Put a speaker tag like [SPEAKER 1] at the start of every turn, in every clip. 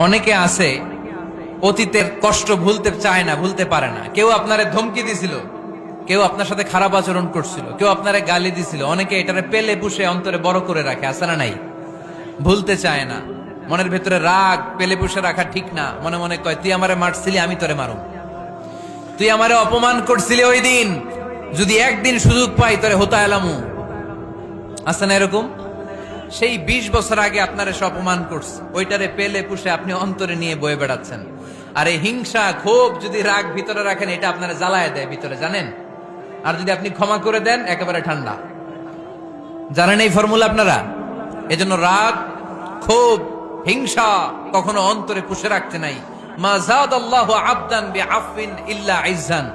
[SPEAKER 1] অনেকে আছে অতীতের কষ্ট ভুলতে চায় না, ভুলতে পারে না। কেউ আপনারে ধমকি দিছিল, কেউ আপনার সাথে খারাপ আচরণ করছিল, কেউ আপনারে গালি দিছিল, অনেকে এটারে পেলে পুষে অন্তরে বড় করে রাখে, আছে না নাই? ভুলতে চায় না, মনের ভেতরে রাগ পেলে পুষে রাখা ঠিক না। মনে মনে কয়, তুই আমারে মারছিলি, আমি তোরে মারুম। তুই আমারে অপমান করছিলি ওই দিন, যদি একদিন সুযোগ পাই তোরে হতা এলামু। আছে না এরকম? সেই 20 বছর আগে আপনারা সব অপমান করছে, ওইটারে পেলে পুষে আপনি অন্তরে নিয়ে বয়ে বেড়াচ্ছেন। আর এই হিংসা ক্ষোভ যদি রাগ ভিতরে রাখেন, এটা আপনারা জ্বালায় দেয় ভিতরে, জানেন? আর যদি আপনি ক্ষমা করে দেন, একেবারে ঠান্ডা। জানেন এই ফর্মুলা আপনারা? এজন্য রাগ, ক্ষোভ, হিংসা কখনো অন্তরে পুষে রাখতে নাই। মা যাদাল্লাহু আবদান বিআফওয়িন ইল্লা ইজ্জান।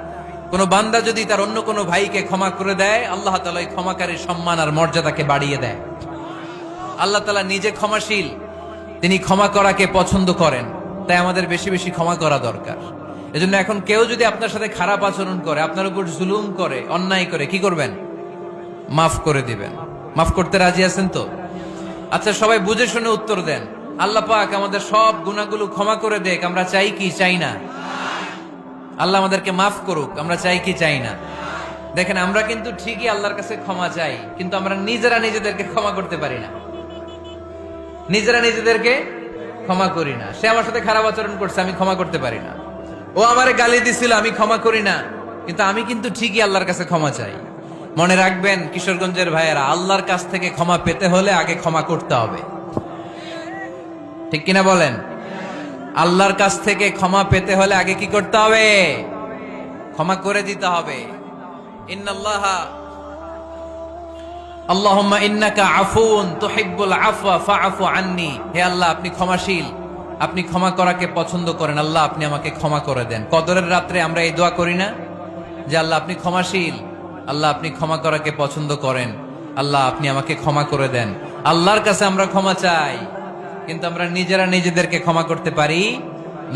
[SPEAKER 1] কোন বান্দা যদি তার অন্য কোন ভাইকে ক্ষমা করে দেয়, আল্লাহ তাআলা এই ক্ষমাকারীর সম্মান আর মর্যাদাকে বাড়িয়ে দেয়। আল্লাহ তাআলা নিজে ক্ষমাশীল, তিনি ক্ষমা করাকে পছন্দ করেন। তাই আমাদের বেশি বেশি ক্ষমা করা দরকার। এজন্য এখন কেউ যদি আপনার সাথে খারাপ আচরণ করে, আপনার উপর জুলুম করে, অন্যায় করে, কি করবেন? মাফ করে দিবেন। মাফ করতে রাজি আছেন তো? আচ্ছা, সবাই বুঝে শুনে উত্তর দেন। আল্লাহ পাক আমাদের সব গুনাহগুলো ক্ষমা করে দেখ, আমরা চাই কি চাই না? আল্লাহ আমাদেরকে মাফ করুক, আমরা চাই কি চাই না? দেখেন, আমরা কিন্তু ঠিকই আল্লাহর কাছে ক্ষমা চাই, কিন্তু আমরা নিজেরা নিজেদেরকে ক্ষমা করতে পারি না। নিজেরা নিজেদেরকে ক্ষমা করি না। সে আমার সাথে খারাপ আচরণ করছে, আমি ক্ষমা করতে পারি না। ও আমারে গালি দিছিল, আমি ক্ষমা করি না, কিন্তু আমি কিন্তু ঠিকই আল্লাহর কাছে ক্ষমা চাই। মনে রাখবেন কিশোরগঞ্জের ভাইয়েরা, আল্লাহর কাছ থেকে ক্ষমা পেতে হলে আগে ক্ষমা করতে হবে। ঠিক কিনা বলেন? আল্লাহর কাছ থেকে ক্ষমা পেতে হলে আগে কি করতে হবে? ক্ষমা করে দিতে হবে। ইন্নাল্লাহা আল্লাহুম্মা ইন্নাকা আফুন তুহিব্বুল আফওয়া ফাআফু আন্নি। হে আল্লাহ, আপনি ক্ষমাশীল, আপনি ক্ষমা করাকে পছন্দ করেন। আল্লাহ, আপনি আমাকে ক্ষমা করে দেন। কদরের রাত্রে আমরা এই দোয়া করি না যে আল্লাহ আপনি ক্ষমাশীল, আল্লাহ আপনি ক্ষমা করাকে পছন্দ করেন, আল্লাহ আপনি আমাকে ক্ষমা করে দেন। আল্লাহর কাছে আমরা ক্ষমা চাই, কিন্তু আমরা নিজেরা নিজেদেরকে ক্ষমা করতে পারি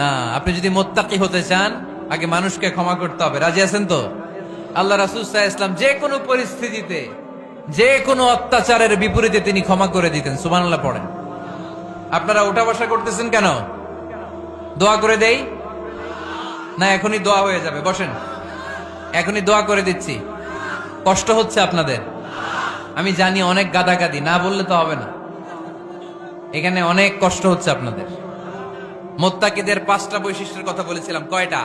[SPEAKER 1] না। আপনি যদি মুত্তাকি হতে চান, আগে মানুষকে ক্ষমা করতে হবে। রাজি আছেন তো? আল্লাহ রাসূল সাল্লাল্লাহু আলাইহি ওয়াসাল্লাম যে কোনো পরিস্থিতিতে, যে কোনো অত্যাচারের বিপরীতে তিনি ক্ষমা করে দিতেন। সুবহানাল্লাহ পড়েন। আপনারা উঠা বসা করতেছেন কেন? দোয়া করে দেই না? এখনই দোয়া হয়ে যাবে, বসেন। এখনই দোয়া করে দিচ্ছি। কষ্ট হচ্ছে আপনাদের, আমি জানি, অনেক গাদাগাদি, না বললে তো হবে না। এখানে অনেক কষ্ট হচ্ছে আপনাদের। মুত্তাকিদের 5টা বৈশিষ্ট্যের কথা বলেছিলাম, কয়টা?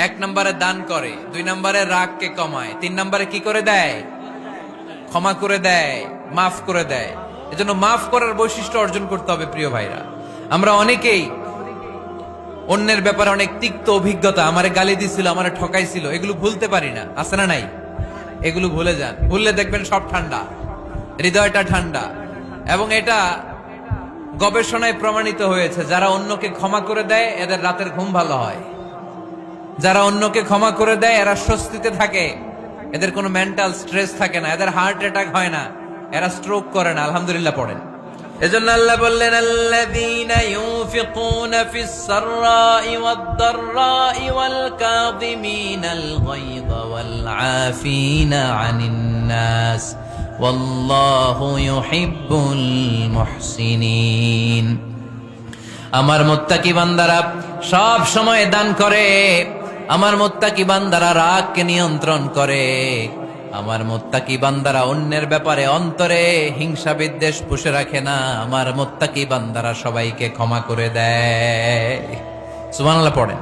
[SPEAKER 1] 1 নম্বরে দান করে, 2 নম্বরে রাগকে কমায়, 3 নম্বরে কি করে দেয়? ক্ষমা করে দেয়, মাফ করে দেয়। এজন্য মাফ করার বৈশিষ্ট্য অর্জন করতে হবে। প্রিয় ভাইরা, আমরা অনেকেই অন্যের ব্যাপারে অনেক তিক্ত অভিজ্ঞতা, আমারে গালি দিছিল, আমারে ঠকাইছিল, এগুলো ভুলতে পারি না। আছে না নাই? এগুলো ভুলে যান। ভুললে দেখবেন সব ঠান্ডা, হৃদয়টা ঠান্ডা। এবং এটা গবেষণায় প্রমাণিত হয়েছে, যারা অন্যকে ক্ষমা করে দেয় এদের রাতের ঘুম ভালো হয়। যারা অন্যকে ক্ষমা করে দেয় এরা স্বস্তিতে থাকে, এদের কোনো মেন্টাল স্ট্রেস থাকে না, এদের হার্ট অ্যাটাক হয় না, এরা স্ট্রোক করে না। আলহামদুলিল্লাহ পড়েন। এজন্য আল্লাহ বললেন, আল্লাযীনা ইউনফিকুনা ফিস সাররাই ওয়াদ দাররাই ওয়াল কাযিমিনাল গায়যা ওয়াল আফিনা আনিন নাস ওয়াল্লাহু ইউহিব্বুল মুহসিনিন। আমার মুত্তাকি বান্দারা সব সময় দান করে, আমার মুত্তাকি বান্দারা রাগকে নিয়ন্ত্রণ করে, আমার মুত্তাকি বান্দারা অন্যের ব্যাপারে অন্তরে হিংসা বিদ্বেষ পুষে রাখে না, আমার মুত্তাকি বান্দারা সবাইকে ক্ষমা করে দেয়। সুবহানাল্লাহ পড়েন।